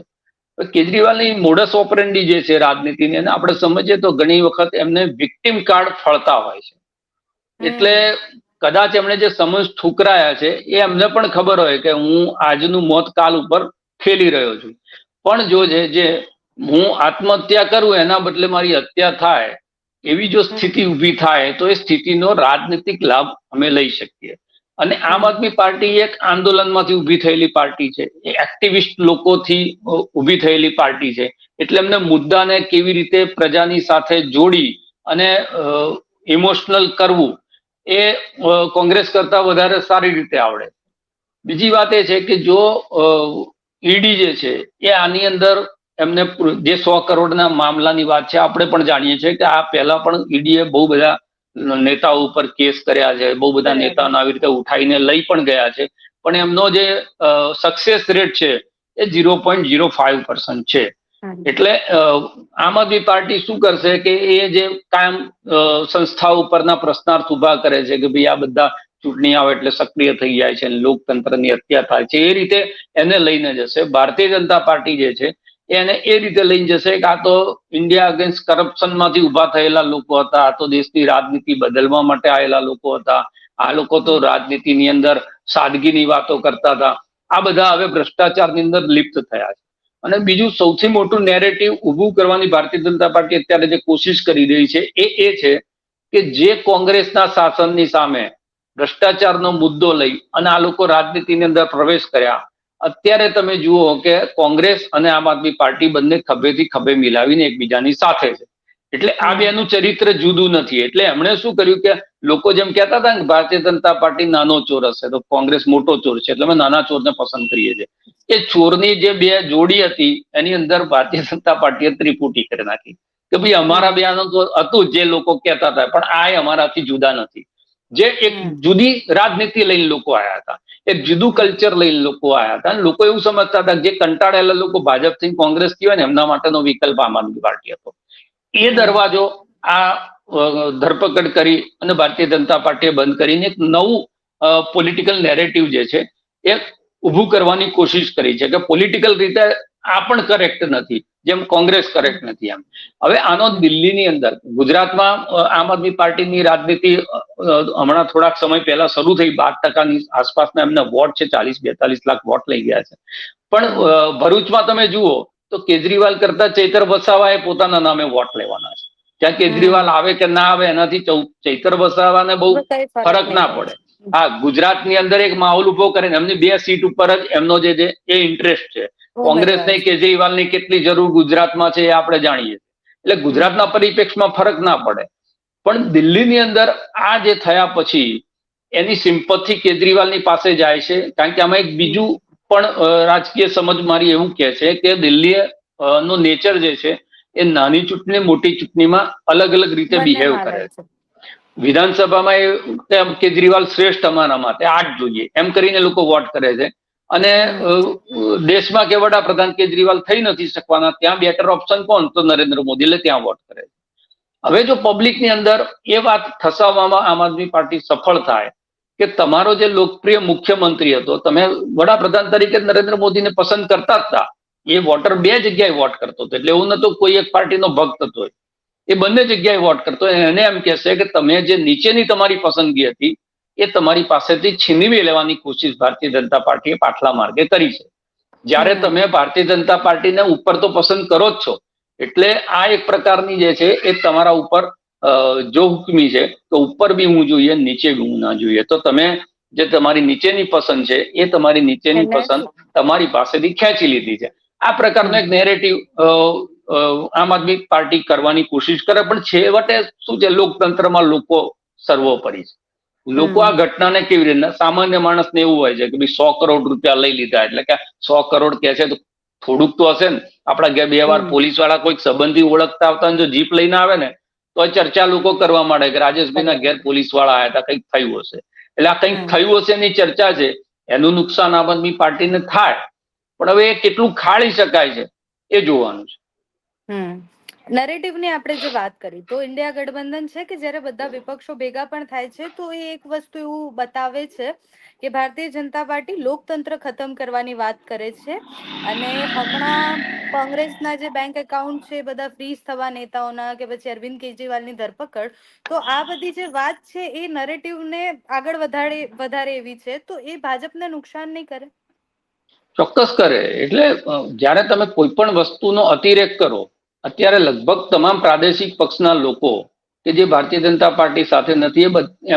કેજરીવાલની મોડસ ઓપરેન્ડી જે છે રાજનીતિની, એને આપણે સમજીએ તો ઘણી વખત એમને વિક્ટિમ કાર્ડ ફળતા હોય છે. એટલે કદાચ એમણે જે સમજ ઠુકરાયા છે એ એમને પણ ખબર હોય કે હું આજનું મોત કાલ ઉપર ખેલી રહ્યો છું, પણ જો જે હું આત્મહત્યા કરું એના બદલે મારી હત્યા થાય એવી જો સ્થિતિ ઊભી થાય તો એ સ્થિતિનો રાજનીતિક લાભ અમે લઈ શકીએ. અને આમ આદમી પાર્ટી એક આંદોલનમાંથી ઊભી થયેલી પાર્ટી છે, એ એક્ટિવિસ્ટ લોકોથી ઊભી થયેલી પાર્ટી છે, એટલે એમને મુદ્દાને કેવી રીતે પ્રજાની સાથે જોડી અને ઇમોશનલ કરવું એ કોંગ્રેસ કરતા વધારે સારી રીતે આવડે. બીજી વાત એ છે કે જો ઈડી જે છે એ આની અંદર એમને જે 100 કરોડના મામલાની વાત છે, આપણે પણ જાણીએ છીએ કે આ પહેલા પણ ઈડીએ બહુ બધા નેતાઓ ઉપર કેસ કર્યા છે, બહુ બધા નેતાઓને આવી રીતે ઉઠાઈને લઈ પણ ગયા છે, પણ એમનો જે સક્સેસ રેટ છે એ 0.05% છે. એટલે આમ આદમી પાર્ટી શું કરશે કે એ જે કાયમ સંસ્થાઓ ઉપરના પ્રશ્નાર્થ ઉભા કરે છે કે ભાઈ આ બધા ચૂંટણી આવે એટલે સક્રિય થઈ જાય છે, લોકતંત્રની હત્યા થાય છે, એ રીતે એને લઈને જશે. ભારતીય જનતા પાર્ટી જે છે એને એ રીતે લઈને જશે કે આ તો ઇન્ડિયા અગેન્સ્ટ કરપ્શનમાંથી ઉભા થયેલા લોકો હતા, આ તો દેશની રાજનીતિ બદલવા માટે આવેલા લોકો હતા, આ લોકો તો રાજનીતિની અંદર સાદગીની વાતો કરતા હતા, આ બધા હવે ભ્રષ્ટાચારની અંદર લિપ્ત થયા છે. અને બીજું સૌથી મોટું નેરેટિવ ઊભું કરવાની ભારતીય જનતા પાર્ટી અત્યારે જે કોશિશ કરી રહી છે એ છે કે જે કોંગ્રેસના શાસનની સામે ભ્રષ્ટાચારનો મુદ્દો લઈ અને આ લોકો રાજનીતિની અંદર પ્રવેશ કર્યા, અત્યારે તમે જુઓ કે કોંગ્રેસ અને આમ આદમી પાર્ટી બંને ખભેથી ખભે મિલાવીને એકબીજાની સાથે છે. એટલે આ બેનું ચરિત્ર જુદું નથી. એટલે એમણે શું કર્યું કે લોકો જેમ કહેતા હતા કે ભારતીય જનતા પાર્ટી નાનો ચોર હશે તો કોંગ્રેસ મોટો ચોર છે, એટલે અમે નાના ચોરને પસંદ કરીએ છીએ. એ ચોરની જે બે જોડી હતી એની અંદર ભારતીય જનતા પાર્ટીએ ત્રિપુટી કરી નાખી કે ભાઈ અમારા બેનું તો હતું જે લોકો કહેતા હતા, પણ આ અમારાથી જુદા નથી. જે એક જુદી રાજનીતિ લઈને લોકો આવ્યા હતા, એક જુદું કલ્ચર લઈને લોકો આવ્યા હતા, અને લોકો એવું સમજતા હતા જે કંટાળેલા લોકો ભાજપથી કોંગ્રેસ કહેવાય ને એમના માટેનો વિકલ્પ આમ આદમી પાર્ટી હતો. એ દરવાજો આ ધરપકડ કરી અને ભારતીય જનતા પાર્ટીએ બંધ કરીને એક નવું પોલિટિકલ નેરેટિવ જે છે એ ઊભું કરવાની કોશિશ કરી છે કે પોલિટિકલ રીતે આ પણ કરેક્ટ નથી જેમ કોંગ્રેસ કરેક્ટ નથી. એમ હવે આનો દિલ્હીની અંદર, ગુજરાતમાં આમ આદમી પાર્ટીની રાજનીતિ હમણાં થોડાક સમય પહેલા શરૂ થઈ, 12% આસપાસના એમના વોટ છે, 40-42 લાખ વોટ લઈ ગયા છે. પણ ભરૂચમાં તમે જુઓ તો કેજરીવાલ કરતા ચૈતર વસાવાએ પોતાના નામે વોટ લેવાના છે. ત્યાં કેજરીવાલ આવે કે ના આવે એનાથી ચૈતર વસાવાને બહુ ફરક ના પડે. હા, ગુજરાતની અંદર એક માહોલ ઉભો કરે, એમની 2 સીટ ઉપર જ એમનો જે એ ઇન્ટરેસ્ટ છે. કોંગ્રેસને કેજરીવાલની કેટલી જરૂર ગુજરાતમાં છે એ આપણે જાણીએ, એટલે ગુજરાતના પરિપ્રેક્ષમાં ફરક ના પડે. પણ દિલ્હીની અંદર આ જે થયા પછી એની સિમ્પથી કેજરીવાલની પાસે જાય છે, કારણ કે આમાં એક બીજું પણ રાજકીય સમજ મારી એવું કહે છે કે દિલ્હી નો નેચર જે છે એ નાની ચૂંટણી મોટી ચૂંટણીમાં અલગ અલગ રીતે બિહેવ કરે છે. વિધાનસભામાં કેજરીવાલ શ્રેષ્ઠ અમારા માટે 8 જોઈએ એમ કરીને લોકો વોટ કરે છે, અને દેશમાં કે વડાપ્રધાન કેજરીવાલ થઈ નથી શકવાના, ત્યાં બેટર ઓપ્શન કોણ તો નરેન્દ્ર મોદી, એટલે ત્યાં વોટ કરે છે. હવે જો પબ્લિકની અંદર એ વાત ઠસાવવામાં આમ આદમી પાર્ટી સફળ થાય કે તમારો જે લોકપ્રિય મુખ્યમંત્રી હતો, તમે વડાપ્રધાન તરીકે નરેન્દ્ર મોદીને પસંદ કરતા જ હતા, એ વોટર 2 જગ્યાએ વોટ કરતો હતો, એટલે એવું નતું કોઈ એક પાર્ટીનો ભક્ત હતો, એ બંને જગ્યાએ વોટ કરતો. એને એમ કહેશે કે તમે જે નીચેની તમારી પસંદગી હતી એ તમારી પાસેથી છીનવી લેવાની કોશિશ ભારતીય જનતા પાર્ટીએ પાછલા માર્ગે કરી છે. જ્યારે તમે ભારતીય જનતા પાર્ટીને ઉપર તો પસંદ કરો જ છો, એટલે આ એક પ્રકારની જે છે એ તમારા ઉપર જો હુકમી છે તો ઉપર બી હું જોઈએ, નીચે બી હું ના જોઈએ. તો તમે જે તમારી નીચેની પસંદ છે એ તમારી નીચેની પસંદ તમારી પાસેથી ખેંચી લીધી છે. આ પ્રકારનો એક નેરેટિવ આમ આદમી પાર્ટી કરવાની કોશિશ કરે, પણ છેવટે શું છે, લોકતંત્રમાં લોકો સર્વોપરી છે. લોકો આ ઘટનાને કેવી રીતે, સામાન્ય માણસને એવું હોય છે કે ભાઈ 100 કરોડ રૂપિયા લઈ લીધા એટલે કે 100 કરોડ કે છે તો થોડુંક તો હશે ને. આપણા ઘેર 2 વાર પોલીસ વાળા કોઈક સંબંધી ઓળખતા આવતા જો જીપ લઈને આવે ને તો ચર્ચા લોકો કરવા માંડે કે રાજેશભાઈના ઘેર પોલીસ વાળા આવ્યા હતા, કંઈક થયું હશે. એટલે આ કંઈક થયું હશે એની ચર્ચા છે. એનું નુકસાન આમ આદમી પાર્ટીને થાય, પણ હવે એ કેટલું ખાળી શકાય છે એ જોવાનું છે. નરેટિવની આપણે જે વાત કરી તો ઇન્ડિયા ગઠબંધન છે કે જ્યારે બધા વિપક્ષો ભેગા પણ થાય છે તો એ એક વસ્તુ એવું બતાવે છે કે ભારતીય જનતા પાર્ટી લોકતંત્ર ખતમ કરવાની વાત કરે છે. અને હમણાં કોંગ્રેસના જે બેંક એકાઉન્ટ છે એ બધા ફ્રીઝ થવા નેતાઓના કે પછી અરવિંદ કેજરીવાલની ધરપકડ, તો આ બધી જે વાત છે એ નરેટિવને આગળ વધારે એવી છે, તો એ ભાજપને નુકસાન નહીં કરે? ચોક્કસ કરે. એટલે જ્યારે તમે કોઈ પણ વસ્તુનો અતિરેક કરો, અત્યારે લગભગ તમામ પ્રાદેશિક પક્ષના લોકો કે જે ભારતીય જનતા પાર્ટી સાથે નથી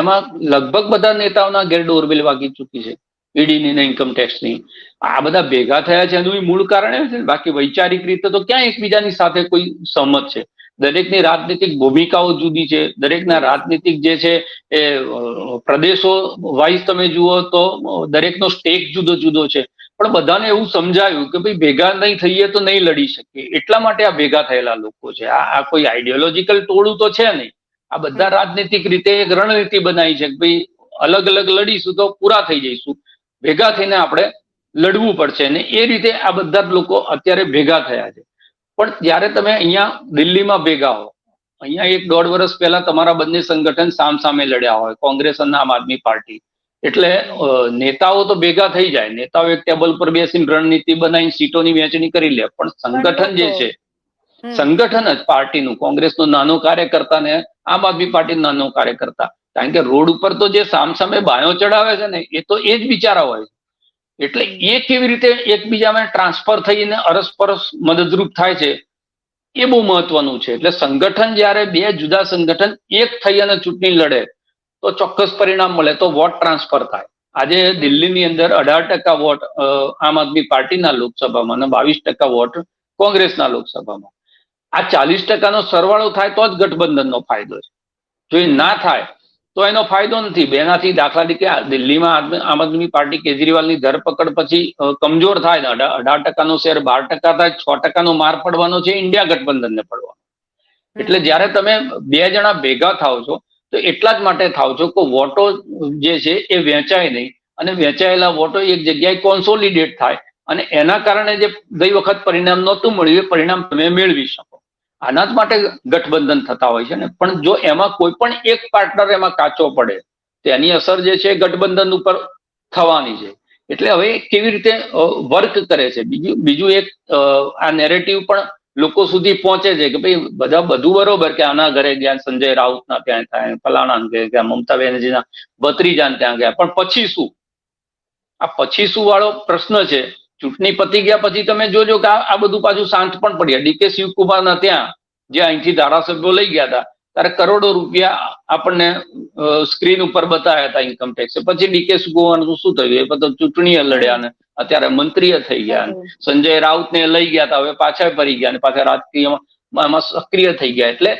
એમાં લગભગ બધા નેતાઓના ઘેર ડોરબેલ વાગી ચૂકી છે, ઈડીની ને ઇન્કમ ટેક્સની. આ બધા ભેગા થયા છે એનું મૂળ કારણ એ છે ને, બાકી વૈચારિક રીતે તો ક્યાં એકબીજાની સાથે કોઈ સહમત છે. દરેકની રાજનીતિક ભૂમિકાઓ જુદી છે, દરેકના રાજનીતિક જે છે એ પ્રદેશો વાઇઝ તમે જુઓ તો દરેકનો સ્ટેક જુદો જુદો છે. પણ બધાને એવું સમજાયું કે ભાઈ ભેગા નહીં થઈએ તો નહીં લડી શકીએ, એટલા માટે આ ભેગા થયેલા લોકો છે. આ કોઈ આઈડિયોલોજીકલ ટોળું તો છે નહીં. આ બધા રાજનીતિક રીતે એક રણનીતિ બનાવી છે કે ભાઈ અલગ અલગ લડીશું તો પૂરા થઈ જઈશું, ભેગા થઈને આપણે લડવું પડશે. અને એ રીતે આ બધા જ લોકો અત્યારે ભેગા થયા છે. પણ જ્યારે તમે અહીંયા દિલ્હીમાં ભેગા હો, અહીંયા 1-1.5 વર્ષ પહેલા તમારા બંને સંગઠન સામસામે લડ્યા હોય, કોંગ્રેસ અને આમ આદમી પાર્ટી. એટલે નેતાઓ તો ભેગા થઈ જાય, નેતાઓ એક ટેબલ પર બેસીને રણનીતિ બનાવીને સીટોની વહેંચણી કરી લે, પણ સંગઠન જે છે, સંગઠન જ પાર્ટીનું, કોંગ્રેસનો નાનો કાર્યકર્તા ને આમ આદમી પાર્ટી નાનો કાર્યકર્તા, કારણ કે રોડ ઉપર તો જે સામસામે બાયો ચડાવે છે ને એ તો એ જ બિચારા હોય. એટલે એ કેવી રીતે એકબીજામાં ટ્રાન્સફર થઈને અરસપરસ મદદરૂપ થાય છે એ બહુ મહત્વનું છે. એટલે સંગઠન જ્યારે બે જુદા સંગઠન એક થઈ અને ચૂંટણી લડે તો ચોક્કસ પરિણામ મળે, તો વોટ ટ્રાન્સફર થાય. આજે દિલ્હીની અંદર 18% વોટ આમ આદમી પાર્ટીના લોકસભામાં અને 22% વોટ કોંગ્રેસના લોકસભામાં. આ 40%નો સરવાળો થાય તો જ ગઠબંધનનો ફાયદો છે. જો એ ના થાય તો એનો ફાયદો નથી. બેનાથી દાખલા તરીકે દિલ્હીમાં આમ આદમી પાર્ટી કેજરીવાલની ધરપકડ પછી કમજોર થાય, 18%નો શેર 12% થાય, 6%નો માર પડવાનો છે ઇન્ડિયા ગઠબંધનને પડવાનો. એટલે જ્યારે તમે બે જણા ભેગા થાવ છો તો એટલા જ માટે થાવ છો કે વોટો જે છે એ વેચાય નહીં, અને વેચાયેલા વોટો એક જગ્યાએ કોન્સોલિડેટ થાય, અને એના કારણે જે ગઈ વખત પરિણામ નહોતું મળ્યું એ પરિણામ તમે મેળવી શકો. આના જ માટે ગઠબંધન થતા હોય છે ને. પણ જો એમાં કોઈ પણ એક પાર્ટનર એમાં કાચો પડે તો એની અસર જે છે ગઠબંધન ઉપર થવાની છે. એટલે હવે કેવી રીતે વર્ક કરે છે, બીજું એક આ નેરેટિવ પણ લોકો સુધી પહોંચે છે કે ભાઈ બધા બધું બરોબર કે આના ઘરે ગયા, સંજય રાઉતના ત્યાં થાય, ફલાણા ગયા, મમતા બેનર્જીના ભત્રીજાને ત્યાં ગયા, પણ પછી શું? આ પછી શું વાળો પ્રશ્ન છે. ચૂંટણી પતી ગયા પછી તમે જોજો કે આ બધું પાછું શાંત પણ પડ્યા. ડીકે શિવકુમારના ત્યાં જે અહીંથી ધારાસભ્યો લઈ ગયા હતા ત્યારે કરોડો રૂપિયા આપણને સ્ક્રીન ઉપર બતાવ્યા હતા ઇન્કમ ટેક્સ. પછી ડીકે શિવકુમારનું શું થયું? એ બધા ચૂંટણીએ લડ્યા ને અત્યારે મંત્રીએ થઈ ગયા. સંજય રાઉતને લઈ ગયા હતા, હવે પાછા ફરી ગયા અને પાછા રાજકીયમાં સક્રિય થઈ ગયા. એટલે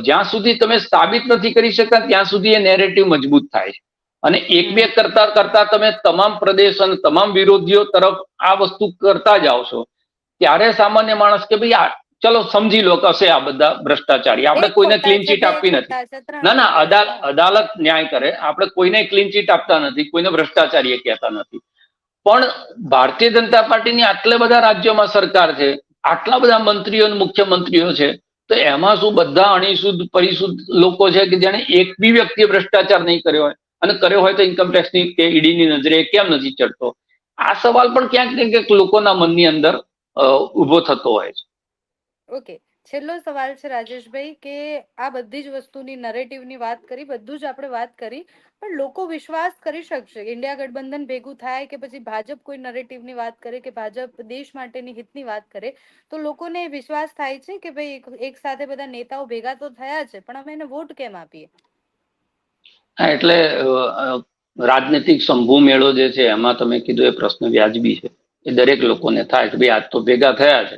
જ્યાં સુધી તમે સાબિત નથી કરી શકતા ત્યાં સુધી એ નેરેટિવ મજબૂત થાય છે. અને એક બે કરતા કરતા તમે તમામ પ્રદેશ અને તમામ વિરોધીઓ તરફ આ વસ્તુ કરતા જાઓ છો ત્યારે સામાન્ય માણસ કે ભાઈ ચલો સમજી લો કે હશે આ બધા ભ્રષ્ટાચારી, આપણે કોઈને ક્લીન ચીટ આપવી નથી. ના, અદાલત ન્યાય કરે, આપણે કોઈને ક્લીન ચીટ આપતા નથી, કોઈને ભ્રષ્ટાચારી કહેતા નથી. પણ ભારતીય જનતા પાર્ટીની આટલા બધા રાજ્યોમાં સરકાર છે, આટલા બધા મંત્રીઓ અને મુખ્યમંત્રીઓ છે, તો એમાં શું બધા અણીશુદ્ધ પરિશુદ્ધ લોકો છે કે જેને એક બી વ્યક્તિએ ભ્રષ્ટાચાર નહીં કર્યો હોય, અને કર્યો હોય તો ઇન્કમ ટેક્સની કે ઈડીની નજરે કેમ નથી ચડતો? આ સવાલ પણ ક્યાંક ને ક્યાંક લોકોના મનની અંદર ઉભો થતો હોય છે. ઓકે, છેલ્લો સવાલ છે રાજેશભાઈ કે આ બધી જ વસ્તુની નરેટિવની વાત કરી, બધું જ આપણે વાત કરી, પણ લોકો વિશ્વાસ કરી શકશે ઇન્ડિયા ગઠબંધન ભેગું થાય કે પછી ભાજપ કોઈ નરેટિવની વાત કરે કે ભાજપ દેશ માટેની હિતની વાત કરે, તો લોકોને વિશ્વાસ થાય છે કે ભાઈ એક સાથે બધા નેતાઓ ભેગા તો થયા છે, પણ અમે એને વોટ કેમ આપીએ? હા, એટલે રાજનીતિક શંભુ મેળો જે છે એમાં તમે કીધું એ પ્રશ્ન વ્યાજબી છે. એ દરેક લોકોને થાય કે ભાઈ આજ તો ભેગા થયા છે.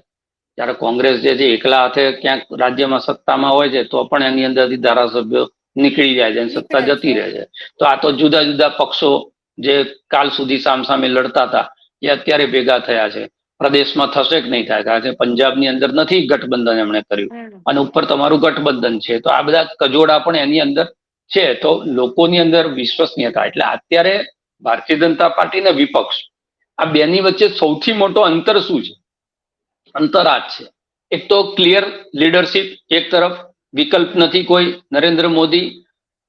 ત્યારે કોંગ્રેસ જે છે એકલા હાથે ક્યાંક રાજ્યમાં સત્તામાં હોય છે તો પણ એની અંદરથી ધારાસભ્યો નીકળી જાય છે, સત્તા જતી રહે છે. તો આ તો જુદા જુદા પક્ષો જે કાલ સુધી સામસામે લડતા હતા એ અત્યારે ભેગા થયા છે. પ્રદેશમાં થશે કે નહીં થાય? કારણ કે પંજાબની અંદર નથી ગઠબંધન એમણે કર્યું, અને ઉપર તમારું ગઠબંધન છે, તો આ બધા કજોડા પણ એની અંદર છે. તો લોકોની અંદર વિશ્વસનીયતા, એટલે અત્યારે ભારતીય જનતા પાર્ટી અને વિપક્ષ આ બેની વચ્ચે સૌથી મોટો અંતર શું છે? અંતર આ જ છે એક તો ક્લિયર લીડરશિપ, એક તરફ વિકલ્પ નથી કોઈ. નરેન્દ્ર મોદી,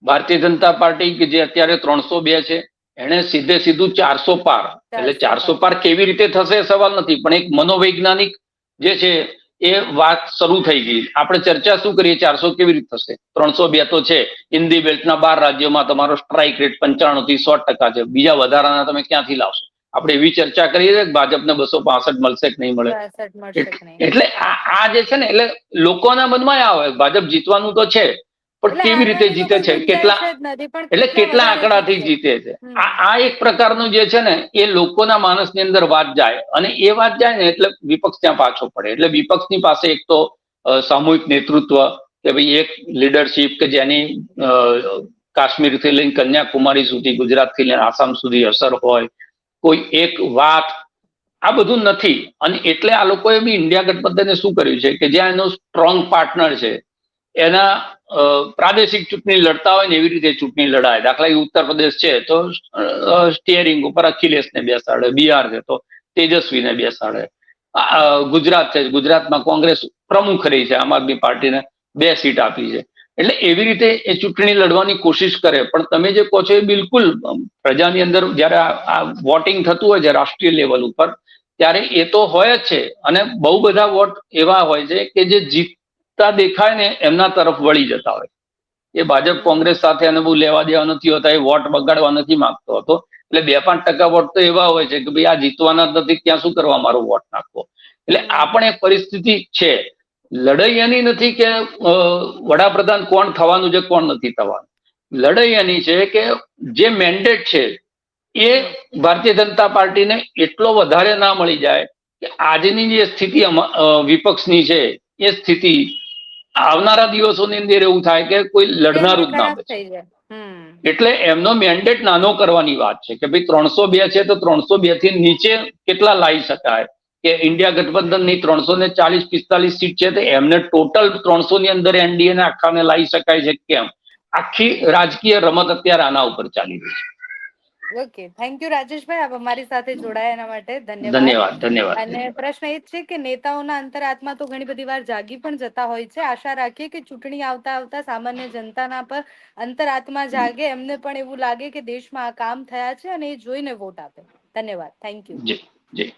ભારતીય જનતા પાર્ટી કે જે અત્યારે 302 છે, એને સીધું 400 પાર. એટલે 400 પાર કેવી રીતે થશે સવાલ નથી, પણ એક મનોવૈજ્ઞાનિક જે છે એ વાત શરૂ થઈ ગઈ. આપણે ચર્ચા શું કરીએ, 400 કેવી રીતે થશે? 302 તો છે. હિન્દી બેલ્ટના 12 રાજ્યોમાં તમારો સ્ટ્રાઇક રેટ 95 થી 100% છે. બીજા વધારાના તમે ક્યાંથી લાવશો? આપણે એવી ચર્ચા કરીએ છીએ કે ભાજપને 265 મળશે કે નહીં મળે. એટલે આ જે છે ને, એટલે લોકોના મનમાં આવે ભાજપ જીતવાનું તો છે, પણ કેવી રીતે જીતે છે, કેટલા આંકડાથી જીતે છે, આ એક પ્રકારનું જે છે ને એ લોકોના માનસની અંદર વાત જાય, અને એ વાત જાય ને એટલે વિપક્ષ ત્યાં પાછો પડે. એટલે વિપક્ષની પાસે એક તો સામૂહિક નેતૃત્વ, કે ભાઈ એક લીડરશિપ કે જેની કાશ્મીરથી લઈને કન્યાકુમારી સુધી, ગુજરાતથી લઈને આસામ સુધી અસર હોય, કોઈ એક વાત, આ બધું નથી. અને એટલે આ લોકોએ બી ઇન્ડિયા ગઠબંધને શું કર્યું છે કે જ્યાં એનો સ્ટ્રોંગ પાર્ટનર છે એના પ્રાદેશિક ચૂંટણી લડતા હોય ને એવી રીતે ચૂંટણી લડાય. દાખલા કે ઉત્તર પ્રદેશ છે તો સ્ટીયરિંગ ઉપર અખિલેશને બેસાડે, બિહાર છે તો તેજસ્વીને બેસાડે, ગુજરાત છે, ગુજરાતમાં કોંગ્રેસ પ્રમુખ રહી છે, આમ આદમી પાર્ટીને 2 સીટ આપી છે. એટલે એવી રીતે એ ચૂંટણી લડવાની કોશિશ કરે. પણ તમે જે કહો છો એ બિલકુલ પ્રજાની અંદર જયારે આ વોટિંગ થતું હોય છે રાષ્ટ્રીય લેવલ ઉપર, ત્યારે એ તો હોય જ છે. અને બહુ બધા વોટ એવા હોય છે કે જે જીતતા દેખાય ને એમના તરફ વળી જતા હોય. એ ભાજપ કોંગ્રેસ સાથે એને બહુ લેવા દેવા નથી હોતા, એ વોટ બગાડવા નથી માંગતો હતો. એટલે 2-5% વોટ તો એવા હોય છે કે ભાઈ આ જીતવાના નથી, ત્યાં શું કરવા મારો વોટ નાખવો. એટલે આ પણ એક પરિસ્થિતિ છે. લડાઈ એની નથી કે વડાપ્રધાન કોણ થવાનું છે કોણ નથી થવાનું. લડાઈ એની છે કે જે મેન્ડેટ છે એ ભારતીય જનતા પાર્ટીને એટલો વધારે ના મળી જાય કે આજની જે સ્થિતિ વિપક્ષની છે એ સ્થિતિ આવનારા દિવસોની અંદર એવું થાય કે કોઈ લડનારું જ ના બચે. એટલે એમનો મેન્ડેટ નાનો કરવાની વાત છે કે ભાઈ 302 છે તો 302 થી નીચે કેટલા લાવી શકાય. કે ઇન્ડિયા ગઠબંધનની 340-45 સીટ છે તો એમને ટોટલ 300 ની અંદર એનડીએ ને આખાને લાવી શકાય છે કેમ? આખી રાજકીય રમત અત્યારે આના ઉપર ચાલી રહી છે. ઓકે, થેન્ક યુ રાજેશભાઈ, આપ અમારી સાથે જોડાયા એના માટે ધન્યવાદ. અને પ્રશ્ન એ છે કે નેતાઓના અંતરાત્મા તો ઘણી બધી વાર જાગી પણ જતા હોય છે. આશા રાખીએ કે ચૂંટણી આવતા સામાન્ય જનતાના પર અંતરાત્મા જાગે, એમને પણ એવું લાગે કે દેશમાં આ કામ થયા છે અને એ જોઈને વોટ આપે. ધન્યવાદ, થેન્ક યુ. G G.